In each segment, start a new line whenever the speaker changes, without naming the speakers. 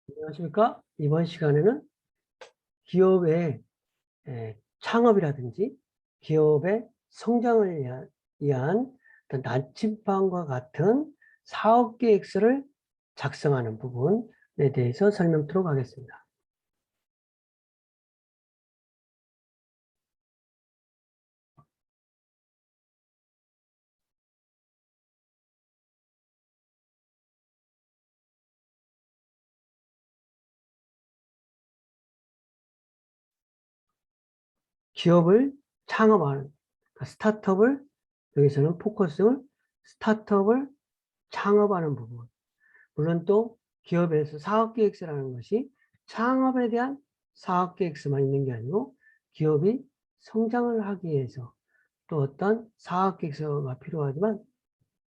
안녕하십니까? 이번 시간에는 기업의 창업이라든지 기업의 성장을 위한 어떤 나침반과 같은 사업 계획서를 작성하는 부분에 대해서 설명드리도록 하겠습니다. 기업을 창업하는, 그러니까 스타트업을, 여기서는 포커스를 스타트업을 창업하는 부분. 물론 또 기업에서 사업계획서라는 것이 창업에 대한 사업계획서만 있는 게 아니고 기업이 성장을 하기 위해서 또 어떤 사업계획서가 필요하지만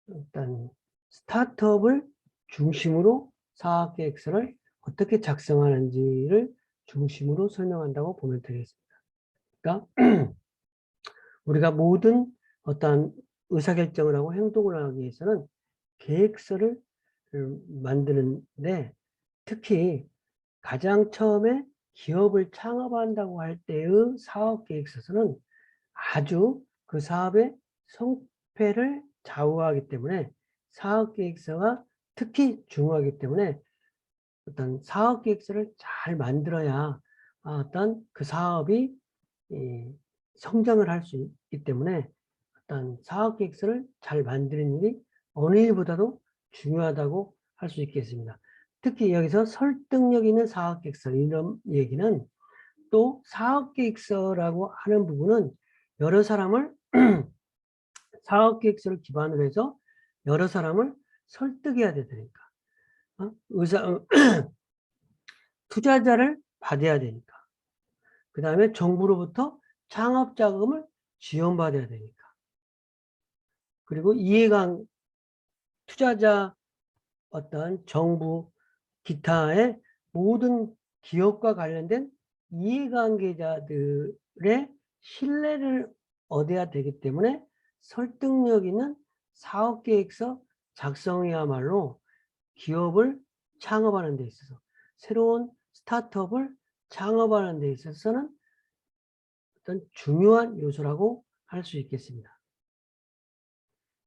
일단 스타트업을 중심으로 사업계획서를 어떻게 작성하는지를 중심으로 설명한다고 보면 되겠습니다. 그러니까 우리가 모든 어떤 의사결정을 하고 행동을 하기 위해서는 계획서를 만드는데 특히 가장 처음에 기업을 창업한다고 할 때의 사업계획서는 아주 그 사업의 성패를 좌우하기 때문에 사업계획서가 특히 중요하기 때문에 어떤 사업계획서를 잘 만들어야 어떤 그 사업이 성장을 할 수 있기 때문에 어떤 사업계획서를 잘 만드는 일이 어느 일보다도 중요하다고 할 수 있겠습니다. 특히 여기서 설득력 있는 사업계획서 이런 얘기는 또 사업계획서라고 하는 부분은 여러 사람을 사업계획서를 기반으로 해서 여러 사람을 설득해야 되니까 투자자를 받아야 되니까 그 다음에 정부로부터 창업자금을 지원받아야 되니까 그리고 이해관 투자자 어떤 정부 기타의 모든 기업과 관련된 이해관계자들의 신뢰를 얻어야 되기 때문에 설득력 있는 사업계획서 작성이야말로 기업을 창업하는 데 있어서 새로운 스타트업을 창업하는 데 있어서는 어떤 중요한 요소라고 할 수 있겠습니다.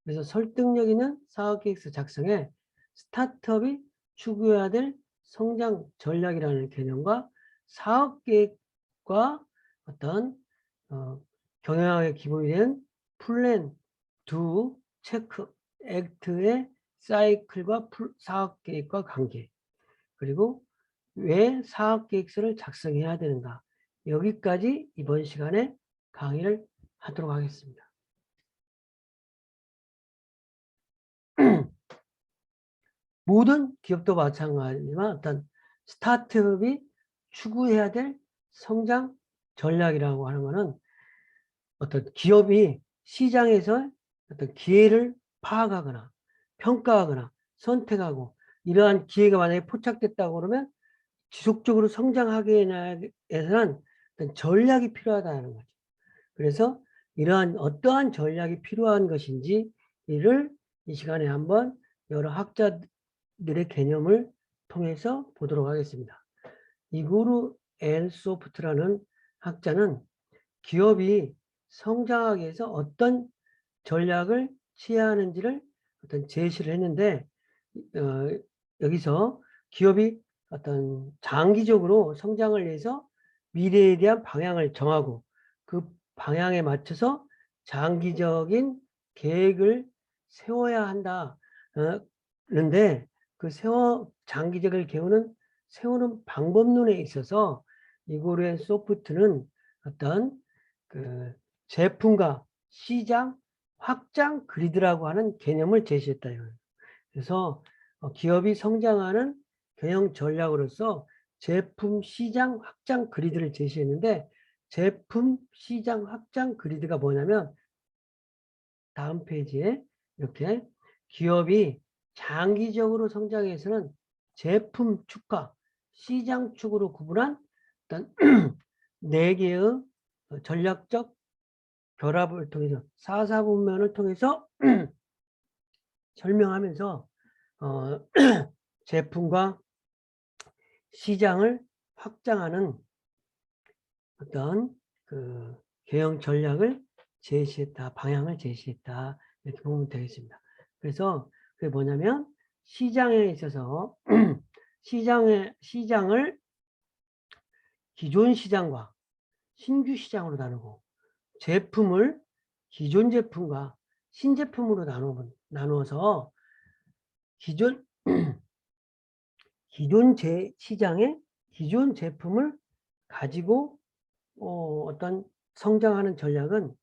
그래서 설득력 있는 사업계획서 작성에 스타트업이 추구해야 될 성장 전략이라는 개념과 사업계획과 어떤 경영학의 기본이 된 플랜, 두, 체크, 액트의 사이클과 사업계획과 관계 그리고 왜 사업계획서를 작성해야 되는가 여기까지 이번 시간에 강의를 하도록 하겠습니다. 모든 기업도 마찬가지지만 어떤 스타트업이 추구해야 될 성장 전략이라고 하는 것은 어떤 기업이 시장에서 어떤 기회를 파악하거나 평가하거나 선택하고 이러한 기회가 만약에 포착됐다고 그러면 지속적으로 성장하기 위해서는 어떤 전략이 필요하다는 거죠. 그래서 이러한 어떠한 전략이 필요한 것인지 이를 이 시간에 한번 여러 학자들의 개념을 통해서 보도록 하겠습니다. 이구르 앤 소프트라는 학자는 기업이 성장하기 위해서 어떤 전략을 취해야 하는지를 어떤 제시를 했는데 여기서 기업이 어떤 장기적으로 성장을 위해서 미래에 대한 방향을 정하고 그 방향에 맞춰서 장기적인 계획을 세워야 한다. 그런데 그 장기적인 계획은 세우는 방법론에 있어서 이고르 소프트는 어떤 그 제품과 시장 확장 그리드라고 하는 개념을 제시했다. 그래서 기업이 성장하는 경영 전략으로서 제품 시장 확장 그리드를 제시했는데 제품 시장 확장 그리드가 뭐냐면 다음 페이지에 이렇게 기업이 장기적으로 성장해서는 제품 축과 시장 축으로 구분한 어떤 4개의 전략적 결합을 통해서 4사분면을 통해서 설명하면서 제품과 시장을 확장하는 어떤 그 경영 전략을 제시했다, 방향을 제시했다, 이렇게 보면 되겠습니다. 그래서 그게 뭐냐면 시장에 있어서 시장을 기존 시장과 신규 시장으로 나누고, 제품을 기존 제품과 신제품으로 나누어서 기존 시장의 기존 제품을 가지고 어떤 성장하는 전략은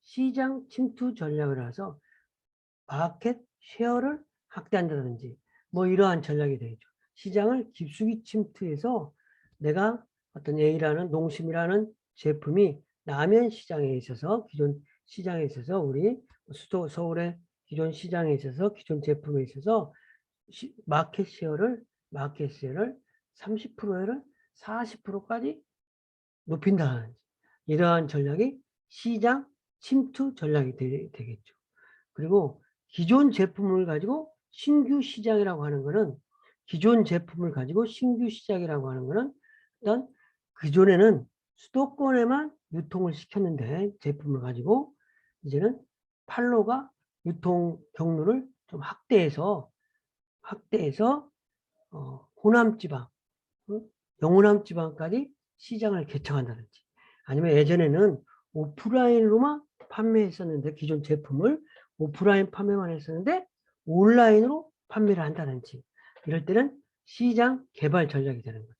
시장 침투 전략을 해서 마켓 쉐어를 확대한다든지 뭐 이러한 전략이 되겠죠. 시장을 깊숙이 침투해서 내가 어떤 A라는 농심이라는 제품이 라면 시장에 있어서, 기존 시장에 있어서, 우리 서울의 기존 시장에 있어서, 기존 제품에 있어서 마켓 쉐어를 30%를 40%까지 높인다는, 이러한 전략이 시장 침투 전략이 되겠죠. 그리고 기존 제품을 가지고 신규 시장이라고 하는 것은, 기존 제품을 가지고 신규 시장이라고 하는 것은 일단 그전에는 수도권에만 유통을 시켰는데, 제품을 가지고 이제는 판로가, 유통 경로를 좀 확대해서 호남지방, 영호남 지방까지 시장을 개척한다든지, 아니면 예전에는 오프라인으로만 판매했었는데, 기존 제품을 오프라인 판매만 했었는데 온라인으로 판매를 한다든지, 이럴 때는 시장 개발 전략이 되는 거죠.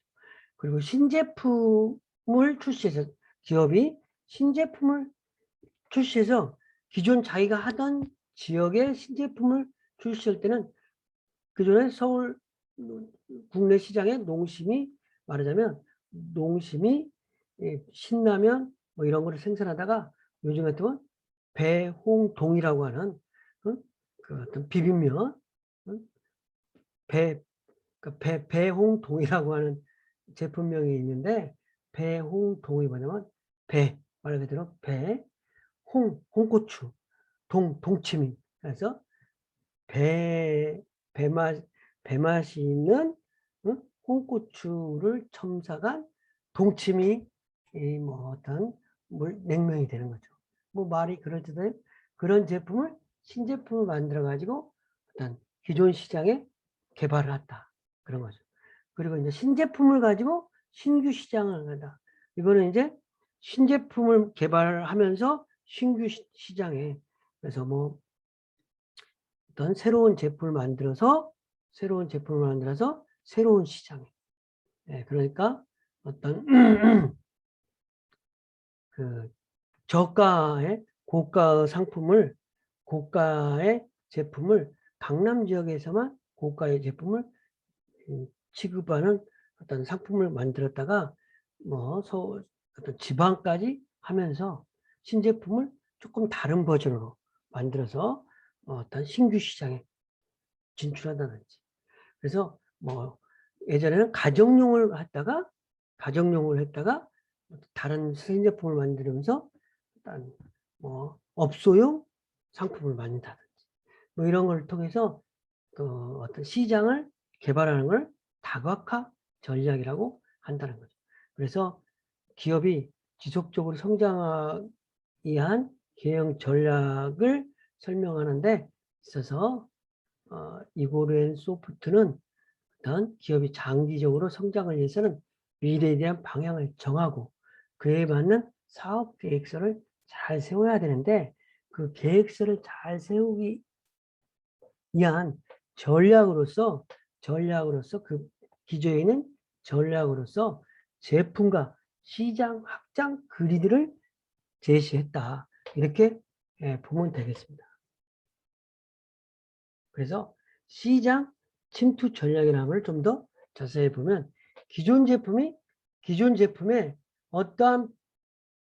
그리고 신제품을 출시해서, 기업이 신제품을 출시해서 기존 자기가 하던 지역의 신제품을 출시할 때는, 그전에 서울 국내 시장의 농심이, 말하자면 농심이 신라면 뭐 이런 거를 생산하다가 요즘 같으면 배홍동이라고 하는 그 어떤 비빔면, 배홍동이라고 하는 제품명이 있는데, 배홍동이 뭐냐면 말 그대로 홍고추, 동치미. 그래서 배맛이 있는 홍고추를 첨삭한 동치미, 뭐 어떤 냉면이 되는 거죠. 뭐 말이 그럴듯한 그런 제품을, 신제품을 만들어 가지고 어떤 기존 시장에 개발을 했다, 그런 거죠. 그리고 이제 신제품을 가지고 신규 시장을 한다. 이거는 이제 신제품을 개발하면서 신규 시장에, 그래서 뭐 어떤 새로운 제품을 만들어서 새로운 시장에, 그러니까 어떤 그 저가의 고가의 제품을 강남 지역에서만 고가의 제품을 취급하는 어떤 상품을 만들었다가 뭐 어떤 지방까지 하면서 신제품을 조금 다른 버전으로 만들어서 어떤 신규 시장에 진출한다든지. 그래서 뭐 예전에는 가정용을 했다가 다른 신제품을 만들면서 일단 뭐 업소용 상품을 만든다든지, 뭐 이런 걸 통해서 그 어떤 시장을 개발하는 걸 다각화 전략이라고 한다는 거죠. 그래서 기업이 지속적으로 성장하기 위한 경영 전략을 설명하는 데 있어서 이고르 앤 소프트는 어떤 기업이 장기적으로 성장을 위해서는 미래에 대한 방향을 정하고 그에 맞는 사업 계획서를 잘 세워야 되는데, 그 계획서를 잘 세우기 위한 전략으로서 그 기조에 있는 전략으로서 제품과 시장 확장 그리드를 제시했다, 이렇게 보면 되겠습니다. 그래서 시장 침투 전략이라는 걸 좀 더 자세히 보면, 기존 제품에 어떠한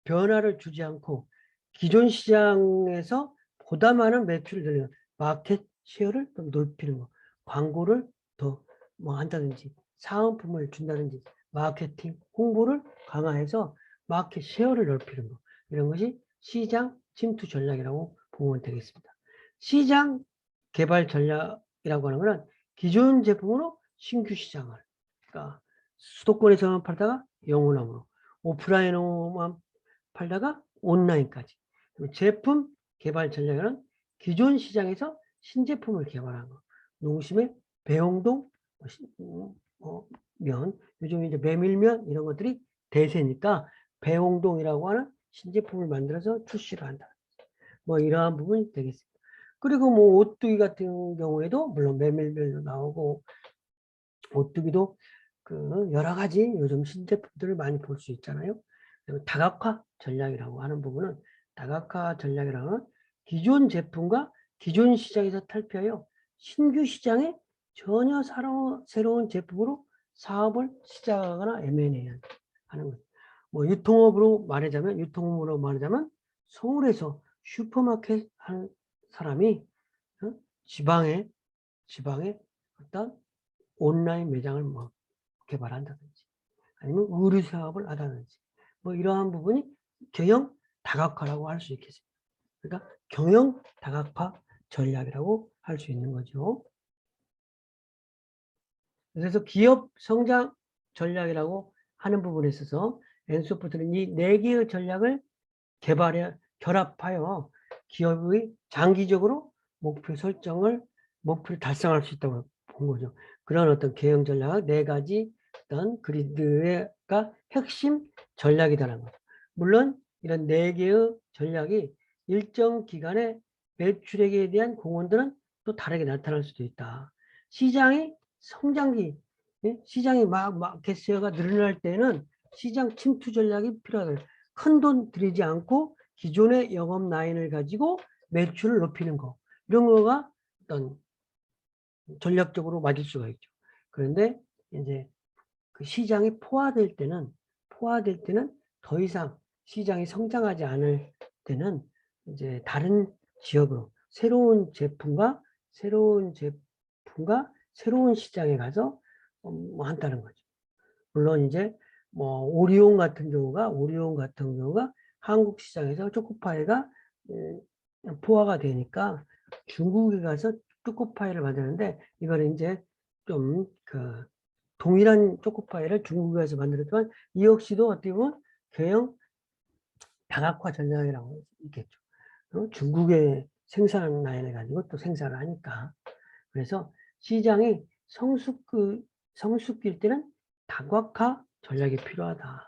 변화를 주지 않고 기존 시장에서 보다 많은 매출을 늘리는 마켓 쉐어를 좀 높이는 거, 광고를 더 뭐 한다든지 사은품을 준다든지 마케팅 홍보를 강화해서 마켓 쉐어를 넓히는 거, 이런 것이 시장 침투 전략이라고 보면 되겠습니다. 시장 개발 전략이라고 하는 것은 기존 제품으로 신규 시장을, 그러니까 수도권에서만 팔다가 영혼함으로, 오프라인으로만 팔다가 온라인까지. 제품 개발 전략은 기존 시장에서 신제품을 개발하는 거. 농심의 배홍동 면, 요즘 이제 메밀면 이런 것들이 대세니까 배홍동이라고 하는 신제품을 만들어서 출시를 한다. 뭐 이러한 부분이 되겠습니다. 그리고 뭐 오뚜기 같은 경우에도 물론 메밀면도 나오고 오뚜기도 그 여러 가지 요즘 신제품들을 많이 볼 수 있잖아요. 다각화 전략이라고 하는 부분은 다각화 전략이라는 건 기존 제품과 기존 시장에서 탈피하여 신규 시장에 전혀 새로운 제품으로 사업을 시작하거나 M&A 하는 거죠. 뭐 유통업으로 말하자면 서울에서 슈퍼마켓 한 사람이 지방에 어떤 온라인 매장을 뭐 개발한다든지 아니면 의류 사업을 하다든지 뭐 이러한 부분이 경영 다각화라고 할 수 있겠습니다. 그러니까 경영 다각화 전략이라고 할 수 있는 거죠. 그래서 기업 성장 전략이라고 하는 부분에 있어서 엔소프트는 이 4개의 전략을 결합하여 기업의 장기적으로 목표를 달성할 수 있다고 본 거죠. 그런 어떤 경영 전략 4가지 어떤 그리드가 핵심 전략이다라는 거죠. 물론 이런 4개의 전략이 일정 기간의 매출액에 대한 공헌들은 또 다르게 나타날 수도 있다. 시장이 성장기, 시장이 마켓시어가 늘어날 때는 시장 침투 전략이 필요하다. 큰 돈 들이지 않고 기존의 영업 라인을 가지고 매출을 높이는 거. 이런 거가 어떤 전략적으로 맞을 수가 있죠. 그런데 이제 그 시장이 포화될 때는 더 이상 시장이 성장하지 않을 때는 이제 다른 지역으로 새로운 제품과 새로운 시장에 가서 뭐 한다는 거죠. 물론 이제 뭐 오리온 같은 경우가 한국 시장에서 초코파이가 포화가 되니까 중국에 가서 초코파이를 만드는데 이거는 이제 좀 그 동일한 초코파이를 중국에서 만들었지만 이 역시도 어떻게 보면 경영 다각화 전략이라고 할 수 있겠죠. 중국의 생산 라인을 가지고 또 생산을 하니까. 그래서 시장이 성숙기일 때는 다각화 전략이 필요하다.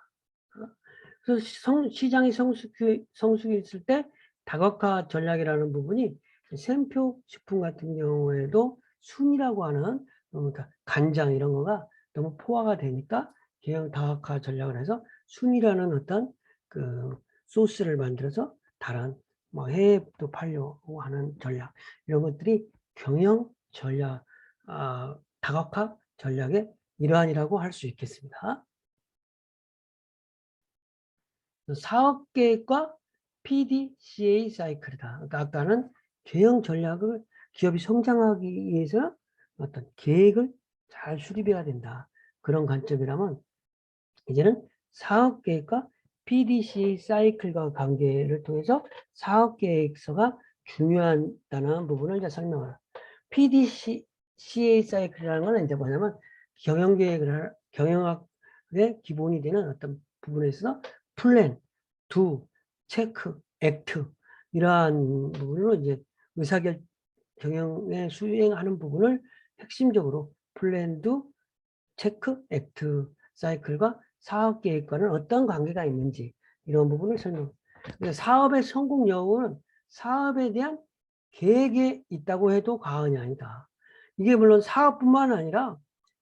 그래서 시장이 성숙이 있을 때 다각화 전략이라는 부분이 샘표 식품 같은 경우에도 순이라고 하는 그러니까 간장 이런 거가 너무 포화가 되니까 경영 다각화 전략을 해서 순이라는 어떤 그 소스를 만들어서 다른 뭐 해외도 팔려고 하는 전략 이런 것들이 경영 전략 다각화 전략의 일환이라고 할 수 있겠습니다. 사업계획과 PDCA 사이클이다. 그러니까 아까는 경영 전략을 기업이 성장하기 위해서 어떤 계획을 잘 수립해야 된다. 그런 관점이라면 이제는 사업계획과 PDCA 사이클과 관계를 통해서 사업계획서가 중요하다는 부분을 이제 설명을. PDCA 사이클이라는 건 이제 뭐냐면 경영학의 기본이 되는 어떤 부분에 있어서 플랜, 두, 체크, 액트 이러한 부분으로 이제 경영에 수행하는 부분을 핵심적으로 플랜, 두, 체크, 액트 사이클과 사업계획과는 어떤 관계가 있는지 이런 부분을 설명. 사업의 성공 여부는 사업에 대한 계획에 있다고 해도 과언이 아니다. 이게 물론 사업뿐만 아니라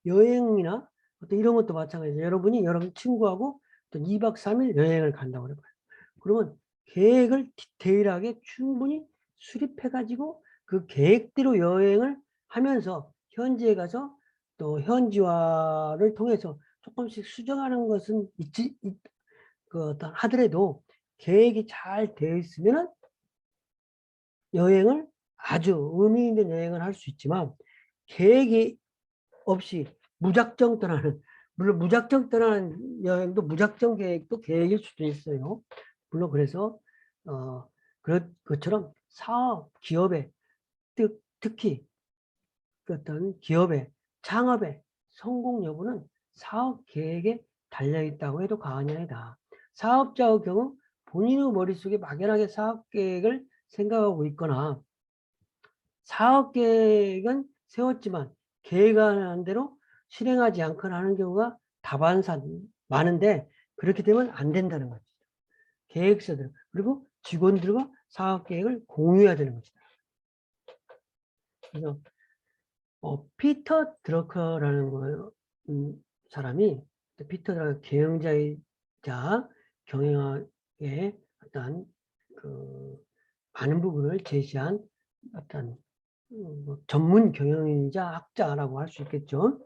여행이나 어떤 이런 것도 마찬가지예요. 여러분 친구하고 어떤 2박 3일 여행을 간다고 해봐요. 그러면 계획을 디테일하게 충분히 수립해가지고 그 계획대로 여행을 하면서 현지에 가서 또 현지화를 통해서 조금씩 수정하는 것은 어떤 하더라도 계획이 잘 되어 있으면 여행을 아주 의미 있는 여행을 할 수 있지만 계획이 없이 무작정 떠나는 물론 무작정 떠나는 여행도 무작정 계획도 계획일 수도 있어요. 물론 그래서 그런 것처럼 기업의 특히 어떤 기업의 창업의 성공 여부는 사업 계획에 달려있다고 해도 과언이 아니다. 사업자의 경우 본인의 머릿속에 막연하게 사업 계획을 생각하고 있거나 사업 계획은 세웠지만 계획한 대로 실행하지 않거나 하는 경우가 다반사 많은데 그렇게 되면 안 된다는 거죠. 계획서들 그리고 직원들과 사업 계획을 공유해야 되는 거죠. 그래서 피터 드러커라는 거, 사람이 피터 드러커 경영자이자 경영학의 어떤 그 많은 부분을 제시한 어떤 뭐 전문 경영인이자 학자라고 할 수 있겠죠.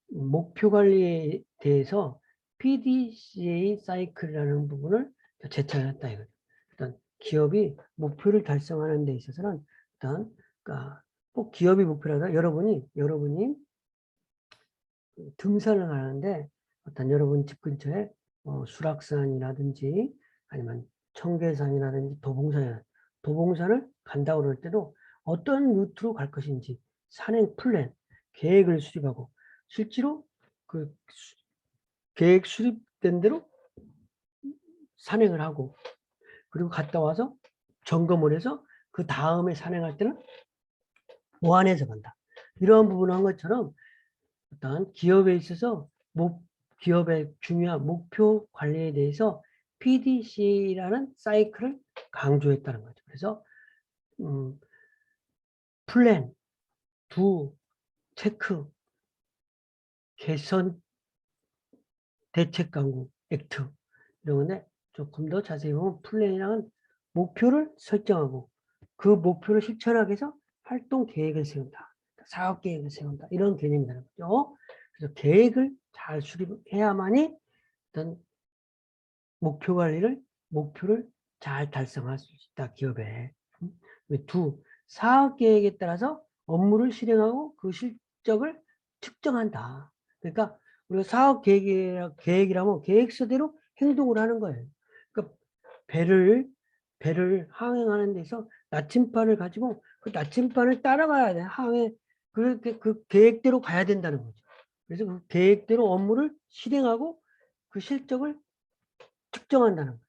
목표 관리에 대해서 PDCA 사이클이라는 부분을 제시했다 이거죠. 일단 기업이 목표를 달성하는 데 있어서는 일단 그러니까 꼭 기업이 목표라다 여러분이 등산을 하는데 어떤 여러분 집 근처에 수락산이라든지 아니면 청계산이라든지 도봉산을 간다고 그럴 때도 어떤 루트로 갈 것인지 산행 플랜, 계획을 수립하고 실제로 그 계획 수립된 대로 산행을 하고 그리고 갔다 와서 점검을 해서 그 다음에 산행할 때는 보완해서 간다. 이러한 부분을 한 것처럼 어떤 기업에 있어서 기업의 중요한 목표 관리에 대해서 PDC라는 사이클을 강조했다는 거죠. 그래서 플랜, 두, 체크, 개선, 대책 강구, 액트 이런 건데 조금 더 자세히 보면 플랜이랑은 목표를 설정하고 그 목표를 실천하기 위해서 활동 계획을 세운다. 사업 계획을 세운다. 이런 개념이라는 거죠. 그래서 계획을 잘 수립해야만이 어떤 목표를 잘 달성할 수 있다. 기업에. 사업 계획에 따라서 업무를 실행하고 그 실적을 측정한다. 그러니까 우리가 사업 계획이라면 계획서대로 행동을 하는 거예요. 그러니까 배를 항행하는 데서 나침반을 가지고 그 나침반을 따라가야 돼. 그렇게 그 계획대로 가야 된다는 거죠. 그래서 그 계획대로 업무를 실행하고 그 실적을 측정한다는 거예요.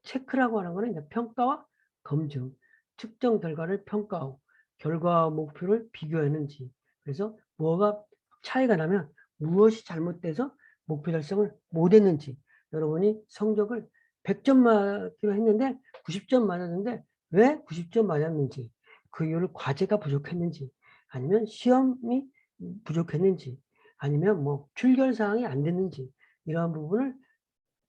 체크라고 하는 거는 이제 평가와 검증, 측정 결과를 평가하고 결과와 목표를 비교했는지 그래서 뭐가 차이가 나면 무엇이 잘못돼서 목표 달성을 못했는지 여러분이 성적을 100점 맞기로 했는데 90점 맞았는데 왜 90점 맞았는지 그 이유를 과제가 부족했는지 아니면 시험이 부족했는지 아니면 뭐 출결사항이 안 됐는지 이러한 부분을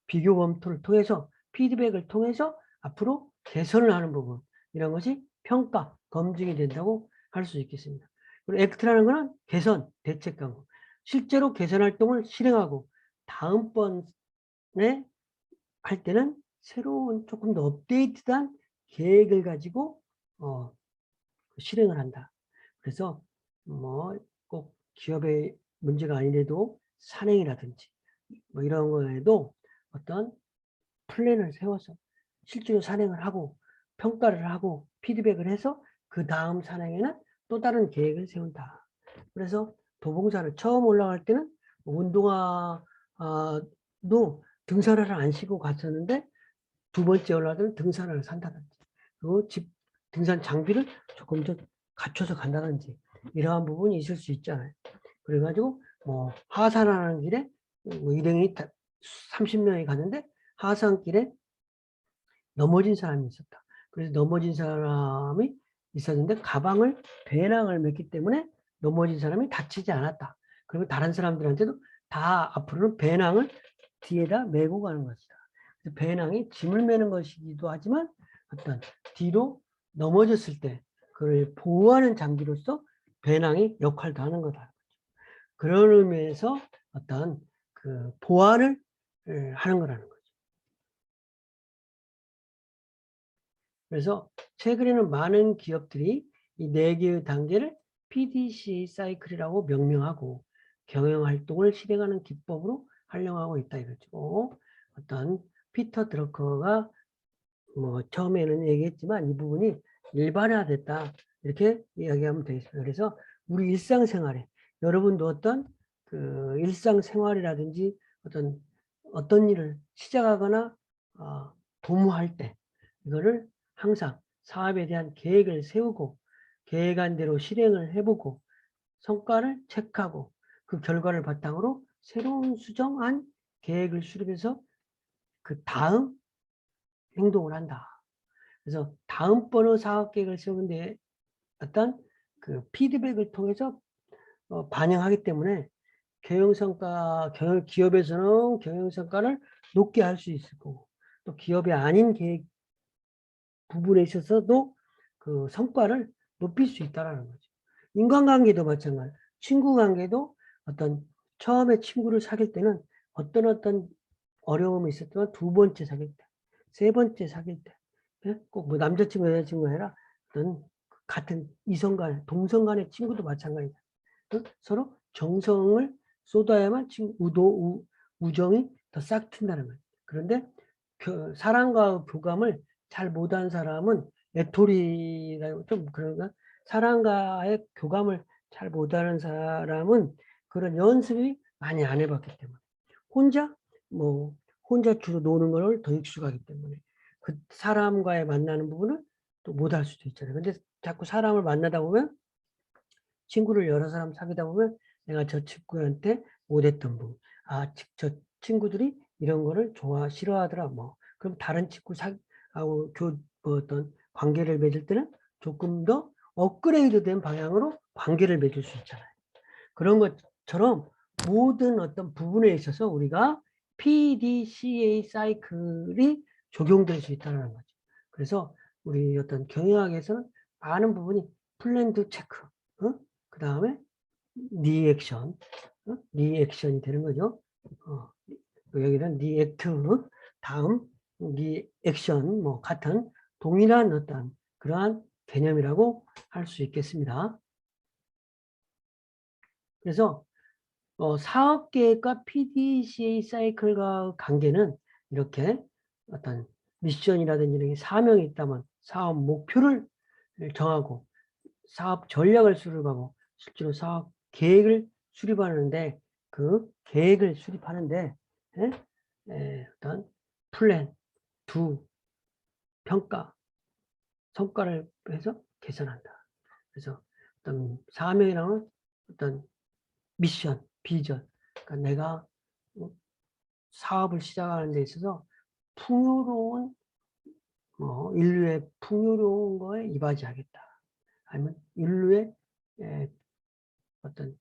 비교 검토를 통해서 피드백을 통해서 앞으로 개선을 하는 부분 이런 것이 평가, 검증이 된다고 할 수 있겠습니다. 그리고 액트라는 것은 개선, 대책 강구 실제로 개선 활동을 실행하고 다음번에 할 때는 새로운 조금 더 업데이트한 계획을 가지고 실행을 한다. 그래서 뭐 꼭 기업의 문제가 아니래도 산행이라든지 뭐 이런 거에도 어떤 플랜을 세워서 실제로 산행을 하고 평가를 하고 피드백을 해서 그 다음 산행에는 또 다른 계획을 세운다. 그래서 도봉산을 처음 올라갈 때는 운동화도 등산화를 안 신고 갔었는데 두 번째 올라갈 때는 등산화를 산다든지 그리고 등산 장비를 조금 더 갖춰서 간다든지 이러한 부분이 있을 수 있잖아요. 그래가지고 뭐 하산하는 길에 뭐 일행이 30명이 갔는데 하산길에 넘어진 사람이 있었다. 그래서 넘어진 사람이 있었는데 가방을 배낭을 맸기 때문에 넘어진 사람이 다치지 않았다. 그리고 다른 사람들한테도 다 앞으로는 배낭을 뒤에다 메고 가는 것이다. 배낭이 짐을 매는 것이기도 하지만 어떤 뒤로 넘어졌을 때 그걸 보호하는 장비로서 배낭이 역할도 하는 거다. 그런 의미에서 어떤 그 보완을 하는 거라는 거죠. 그래서 최근에는 많은 기업들이 이 4개의 단계를 PDCA 사이클이라고 명명하고 경영활동을 실행하는 기법으로 활용하고 있다 이거죠. 어떤 피터 드러커가 뭐 처음에는 얘기했지만 이 부분이 일반화됐다 이렇게 이야기하면 되겠습니다. 그래서 우리 일상생활에 여러분도 그 일상생활이라든지 어떤 일을 시작하거나 도모할 때 이거를 항상 사업에 대한 계획을 세우고 계획한 대로 실행을 해보고 성과를 체크하고 그 결과를 바탕으로 새로운 수정한 계획을 수립해서 그 다음 행동을 한다. 그래서 다음번의 사업 계획을 세우는데 어떤 그 피드백을 통해서 반영하기 때문에 기업에서는 경영성과를 높게 할 수 있을 거고, 또 기업이 아닌 계획 부분에 있어서도 그 성과를 높일 수 있다는 거죠. 인간관계도 마찬가지. 친구 관계도 처음에 친구를 사귈 때는 어떤 어려움이 있었지만 두 번째 사귈 때, 세 번째 사귈 때, 꼭 뭐 남자친구, 여자친구가 아니라 같은 이성 동성 간의 친구도 마찬가지다. 서로 정성을 쏟아야만 우정이 더 싹 튼다는 거예요. 그런데 사랑과 교감을 잘 못한 사람은 애토리라고 좀 그런가? 사랑과의 교감을 잘 못하는 사람은 그런 연습이 많이 안 해봤기 때문에 혼자 주로 노는 걸 더 익숙하기 때문에 그 사람과의 만나는 부분을 또 못할 수도 있잖아요. 근데 자꾸 사람을 만나다 보면 친구를 여러 사람 사귀다 보면 내가 저 친구한테 못했던 부분, 저 친구들이 이런 거를 싫어하더라, 뭐. 그럼 다른 친구하고 어떤 관계를 맺을 때는 조금 더 업그레이드 된 방향으로 관계를 맺을 수 있잖아요. 그런 것처럼 모든 어떤 부분에 있어서 우리가 PDCA 사이클이 적용될 수 있다는 거죠. 그래서 우리 어떤 경영학에서는 많은 부분이 플랜드 체크, 그 다음에 리액션, 리액션이 되는 거죠. 여기는 리액트, 다음 리액션, 뭐 같은 동일한 어떤 그러한 개념이라고 할 수 있겠습니다. 그래서 사업계획과 PDCA 사이클과 관계는 이렇게 어떤 미션이라든지 이런 사명이 있다면 사업 목표를 정하고 사업 전략을 수립하고 실제로 사업 계획을 수립하는데 그 계획을 수립하는데 어떤 플랜, 평가, 성과를 해서 개선한다. 그래서 어떤 사명이랑은 어떤 미션, 비전. 그러니까 내가 사업을 시작하는 데 있어서 인류의 풍요로운 거에 이바지하겠다. 아니면 인류의 어떤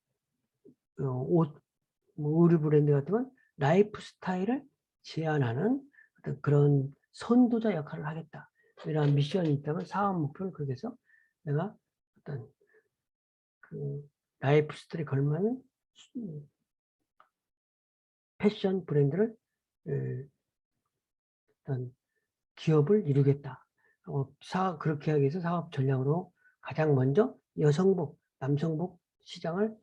의류 브랜드 같으면 라이프 스타일을 제한하는 어떤 그런 선도자 역할을 하겠다. 이러한 미션이 있다면 사업 목표를 그렇게 해서 내가 어떤 그 라이프 스타일에 걸맞는 패션 브랜드를 어떤 기업을 이루겠다. 그렇게 하기 위해서 사업 전략으로 가장 먼저 여성복, 남성복 시장을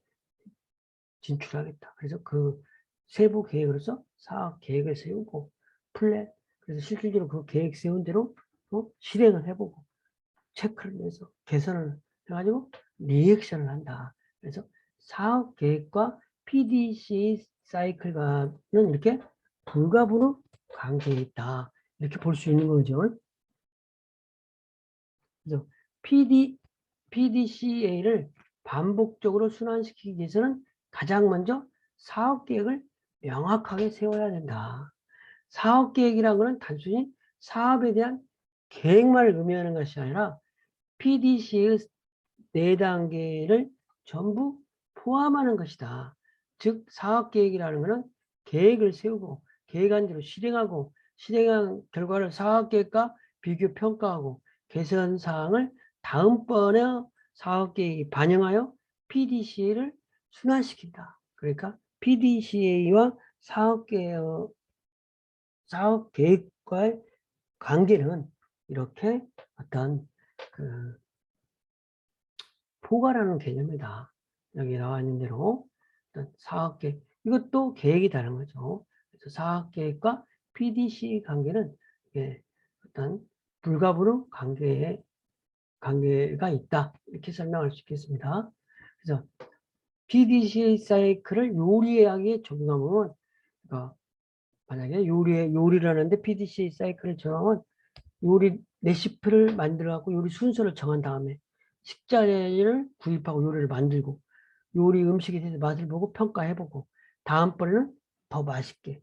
진출하겠다. 그래서 그 세부 계획으로서 사업 계획을 세우고 플랜, 그래서 실질적으로 그 계획 세운 대로 실행을 해보고 체크를 해서 개선을 해가지고 리액션을 한다. 그래서 사업 계획과 PDCA 사이클과는 이렇게 불가분의 관계에 있다. 이렇게 볼 수 있는 거죠. 그래서 PDCA를 반복적으로 순환시키기 위해서는 가장 먼저 사업계획을 명확하게 세워야 된다. 사업계획이라는 것은 단순히 사업에 대한 계획만 의미하는 것이 아니라 PDCA의 4단계를 전부 포함하는 것이다. 즉 사업계획이라는 것은 계획을 세우고 계획한 대로 실행하고 실행한 결과를 사업계획과 비교 평가하고 개선 사항을 다음번에 사업계획이 반영하여 PDCA를 순환시킨다. 그러니까 PDCA와 사업계획과의 관계는 이렇게 어떤 포괄하는 개념이다. 여기 나와 있는 대로 어떤 사업계획, 이것도 계획이 다른 거죠. 그래서 사업계획과 PDC 관계는 어떤 불가분의 관계가 있다. 이렇게 설명할 수 있겠습니다. 그래서 PDCA 사이클을 요리학에 적용하면, 그러니까 만약에 요리를 하는데 PDCA 사이클을 적용하면 요리 레시피를 만들어갖고 요리 순서를 정한 다음에 식자재를 구입하고 요리를 만들고 요리 음식에 대해서 맛을 보고 평가해보고 다음번에는 더 맛있게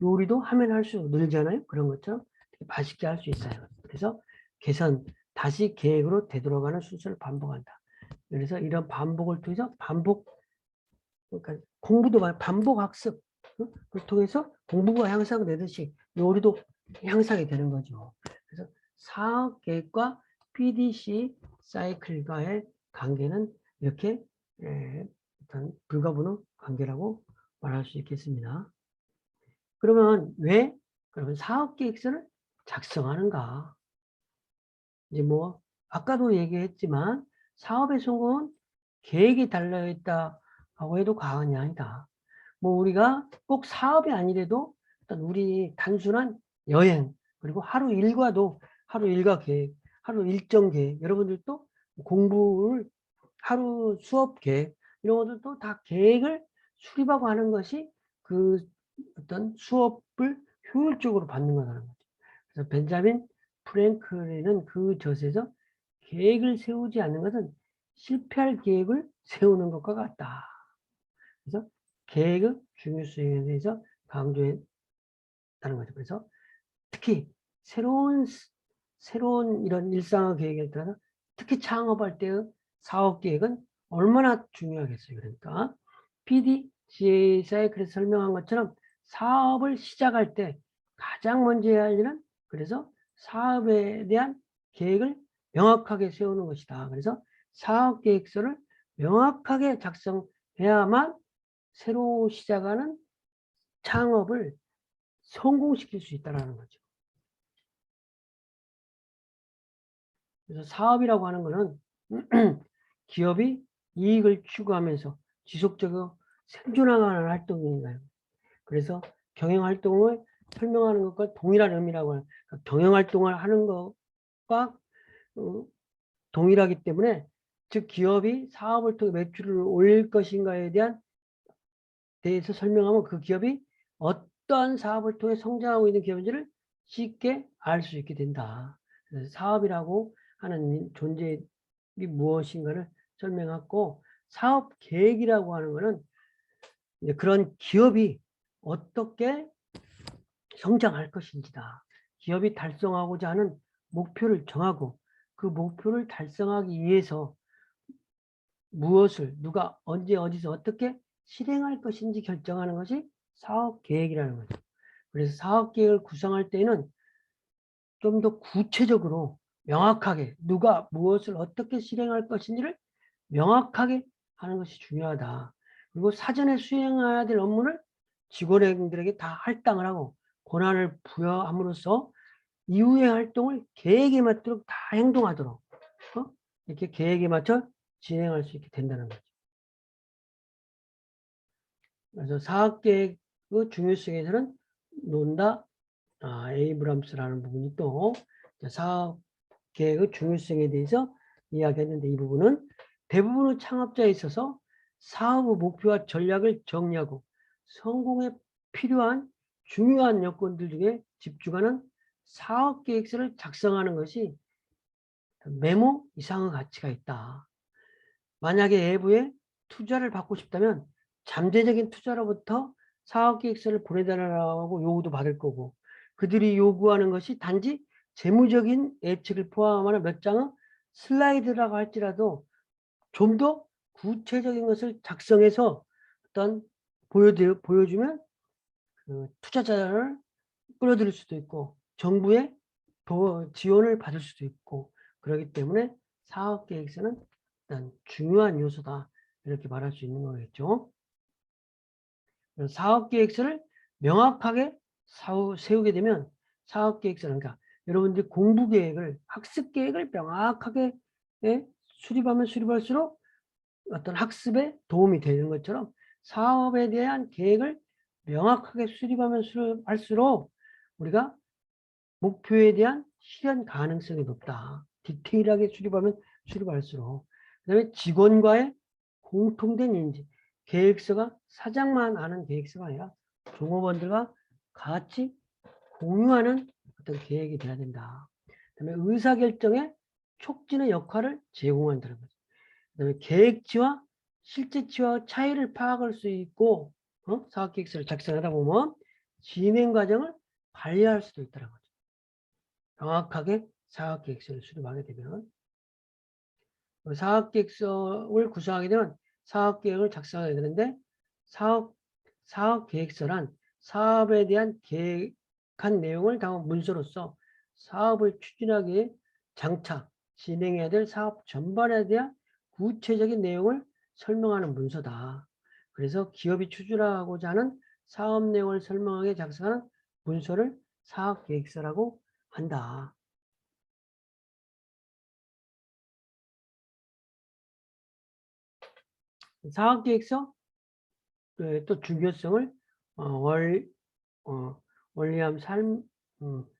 요리도 하면 할수록 늘잖아요. 그런 것처럼 맛있게 할 수 있어요. 그래서 개선 다시 계획으로 되돌아가는 순서를 반복한다. 그래서 이런 반복을 통해서 그러니까 공부도 반복 학습 을 통해서 공부가 향상되듯이 요리도 향상이 되는 거죠. 그래서 사업 계획과 PDC 사이클과의 관계는 이렇게 일단 불가분의 관계라고 말할 수 있겠습니다. 그러면 왜 그러면 사업 계획서를 작성하는가? 이제 뭐 아까도 얘기했지만 사업의 성공은 계획이 달려있다고 해도 과언이 아니다. 뭐 우리가 꼭 사업이 아니래도 일단 우리 단순한 여행 그리고 하루 일과 계획, 하루 일정 계획, 여러분들도 공부를 하루 수업 계획 이런 것들도 다 계획을 수립하고 하는 것이 그 어떤 수업을 효율적으로 받는 거라는 거죠. 그래서 벤자민 프랭클린은 그 젖에서 계획을 세우지 않는 것은 실패할 계획을 세우는 것과 같다. 그래서 계획의 중요성에 대해서 강조했다는 거죠. 그래서 특히 새로운 이런 일상의 계획에 따라 특히 창업할 때의 사업 계획은 얼마나 중요하겠어요. 그러니까 PDCA 사이클에서 설명한 것처럼 사업을 시작할 때 가장 먼저 해야 할 일은 그래서 사업에 대한 계획을 명확하게 세우는 것이다. 그래서 사업 계획서를 명확하게 작성해야만 새로 시작하는 창업을 성공시킬 수 있다는 거죠. 그래서 사업이라고 하는 것은 기업이 이익을 추구하면서 지속적으로 생존하는 활동인가요? 그래서 경영활동을 설명하는 것과 동일한 의미라고 하는 그러니까 경영활동을 하는 것과 동일하기 때문에 즉 기업이 사업을 통해 매출을 올릴 것인가에 대해서 설명하면 그 기업이 어떤 사업을 통해 성장하고 있는 기업인지를 쉽게 알 수 있게 된다. 그래서 사업이라고 하는 존재이 무엇인가를 설명하고 사업 계획이라고 하는 것은 이제 그런 기업이 어떻게 성장할 것인지다. 기업이 달성하고자 하는 목표를 정하고 그 목표를 달성하기 위해서 무엇을 누가 언제 어디서 어떻게 실행할 것인지 결정하는 것이 사업 계획이라는 거죠. 그래서 사업 계획을 구성할 때는 좀 더 구체적으로 명확하게 누가 무엇을 어떻게 실행할 것인지를 명확하게 하는 것이 중요하다. 그리고 사전에 수행해야 될 업무를 직원들에게 다 할당을 하고 권한을 부여함으로써 이후의 활동을 계획에 맞도록 다 행동하도록 이렇게 계획에 맞춰 진행할 수 있게 된다는 거죠. 그래서 사업계획의 중요성에서는 논다 에이브람스라는 부분이 또 사업계획의 중요성에 대해서 이야기했는데 이 부분은 대부분의 창업자에 있어서 사업의 목표와 전략을 정리하고 성공에 필요한 중요한 요건들 중에 집중하는 사업계획서를 작성하는 것이 메모 이상의 가치가 있다. 만약에 외부에 투자를 받고 싶다면 잠재적인 투자로부터 사업계획서를 보내달라고 요구도 받을 거고 그들이 요구하는 것이 단지 재무적인 예측을 포함하는 몇 장의 슬라이드라고 할지라도 좀 더 구체적인 것을 작성해서 어떤 보여주면 그 투자자를 끌어들일 수도 있고 정부의 지원을 받을 수도 있고 그렇기 때문에 사업계획서는 일단 중요한 요소다 이렇게 말할 수 있는 거겠죠. 사업계획서를 명확하게 세우게 되면 사업계획서는 그러니까 여러분들이 공부계획을 학습계획을 명확하게 수립하면 수립할수록 어떤 학습에 도움이 되는 것처럼 사업에 대한 계획을 명확하게 수립하면 수립할수록 우리가 목표에 대한 실현 가능성이 높다. 디테일하게 수립하면 수립할수록. 그 다음에 직원과의 공통된 인지. 계획서가 사장만 아는 계획서가 아니라 종업원들과 같이 공유하는 어떤 계획이 돼야 된다. 그다음에 의사결정에 촉진의 역할을 제공한다는 거죠. 그다음에 계획치와 실제치와 차이를 파악할 수 있고 사업계획서를 작성하다 보면 진행 과정을 관리할 수도 있다는 거죠. 정확하게 사업계획서를 수립하게 되면 사업계획서를 구성하게 되면 사업계획을 작성하게 되는데 사업계획서란 사업에 대한 계획한 내용을 담은 문서로서 사업을 추진하기 위해 장차 진행해야 될 사업 전반에 대한 구체적인 내용을 설명하는 문서다. 그래서 기업이 추진하고자 하는 사업 내용을 설명하게 작성하는 문서를 사업계획서라고 한다. 사업계획서 또 중요성을 월리암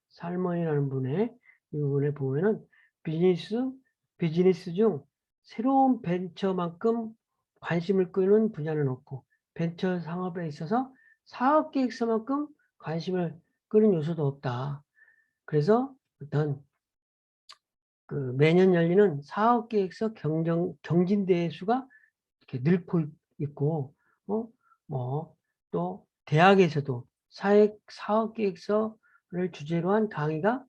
살먼이라는 분의 이 부분에 보면은 비즈니스 중 새로운 벤처만큼 관심을 끄는 분야는 없고 벤처 상업에 있어서 사업계획서만큼 관심을 끄는 요소도 없다. 그래서 어떤 그 매년 열리는 사업계획서 경진대회 수가 이렇게 늘고 있고, 또 대학에서도 사업계획서를 주제로 한 강의가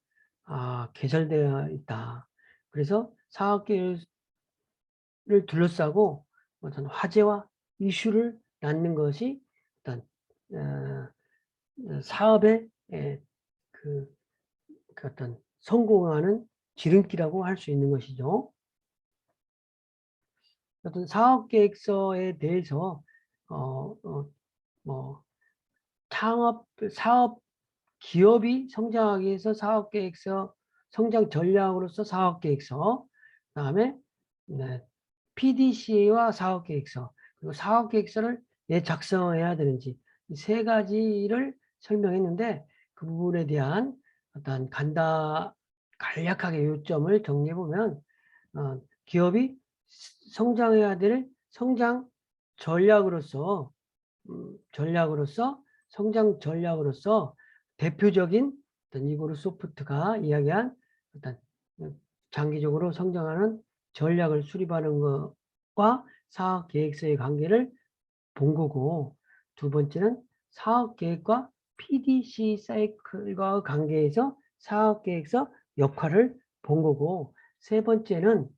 개설되어 있다. 그래서 사업계획을 둘러싸고 어떤 화제와 이슈를 낳는 것이 어떤 사업의 그 어떤 성공하는 지름길이라고 할 수 있는 것이죠. 어떤 사업계획서에 대해서 사업 기업이 성장하기 위해서 사업계획서, 성장 전략으로서 사업계획서, 그다음에 PDCA와 사업계획서, 그리고 사업계획서를 왜 작성해야 되는지 이 세 가지를 설명했는데 그 부분에 대한 어떤 간략하게 요점을 정리해 보면 기업이 성장해야 될 성장 전략으로서 성장 전략으로서 대표적인 어떤 이고르 소프트가 이야기한 어떤 장기적으로 성장하는 전략을 수립하는 것과 사업 계획서의 관계를 본 거고, 두 번째는 사업 계획과 PDC 사이클과 관계에서 사업 계획서 역할을 본 거고, 세 번째는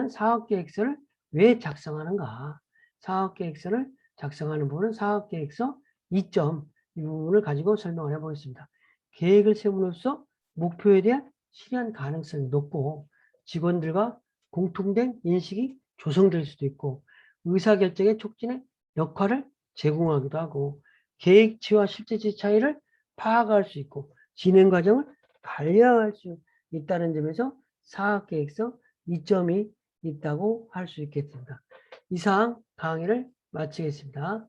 사업계획서를 왜 작성하는가. 사업계획서를 작성하는 부분은 사업계획서 2점 이 부분을 가지고 설명을 해보겠습니다. 계획을 세움으로써 목표에 대한 실현 가능성이 높고 직원들과 공통된 인식이 조성될 수도 있고 의사결정의 촉진에 역할을 제공하기도 하고 계획치와 실제치 차이를 파악할 수 있고 진행 과정을 관리할 수 있다는 점에서 사업계획서 이점이 있다고 할 수 있겠습니다. 이상 강의를 마치겠습니다.